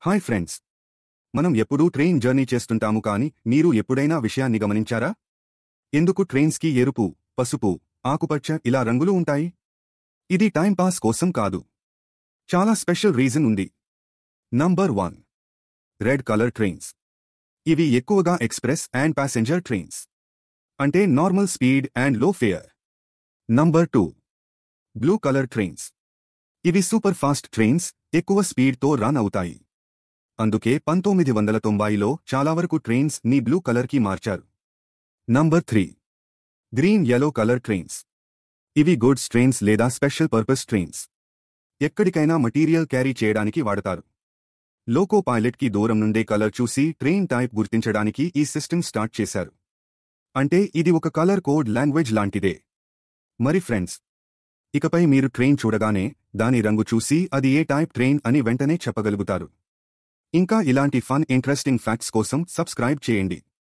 Hi friends, మనం ఎప్పుడూ train journey చేస్తుంటాము కానీ మీరు ఎప్పుడైనా విషయాన్ని గమనించారా? ఎందుకు ట్రైన్స్కి ఎరుపు, పసుపు, ఆకుపచ్చ ఇలా రంగులు ఉంటాయి? ఇది టైంపాస్ కోసం కాదు. చాలా స్పెషల్ రీజన్ ఉంది. నంబర్ 1. Red colour trains. ఇవి ఎక్కువగా ఎక్స్ప్రెస్ అండ్ ప్యాసింజర్ ట్రైన్స్. అంటే నార్మల్ స్పీడ్ అండ్ లో fair. Number 2. Blue colour trains. ఇవి సూపర్ ఫాస్ట్ ట్రైన్స్, ఎక్కువ స్పీడ్తో రన్ అవుతాయి. అందుకే 1990లో చాలా వరకు ట్రైన్స్ ని బ్లూ కలర్కి మార్చారు. Number 3. Green yellow colour trains. ఇవి గూడ్స్ ట్రైన్స్ లేదా స్పెషల్ పర్పస్ ట్రైన్స్. ఎక్కడికైనా మటీరియల్ క్యారీ చేయడానికి వాడతారు. లోకో పైలట్కి దూరం నుండే కలర్ చూసి ట్రైన్ టైప్ గుర్తించడానికి ఈ సిస్టమ్ స్టార్ట్ చేశారు. అంటే ఇది ఒక కలర్ కోడ్ లాంగ్వేజ్ లాంటిదే. మరి ఫ్రెండ్స్, ఇకపై మీరు ట్రైన్ చూడగానే దాని రంగు చూసి అది ఏ టైప్ ట్రైన్ అని వెంటనే చెప్పగలుగుతారు. ఇంకా ఇలాంటి ఫన్ ఇంట్రెస్టింగ్ ఫ్యాక్ట్స్ కోసం సబ్స్క్రైబ్ చేయండి.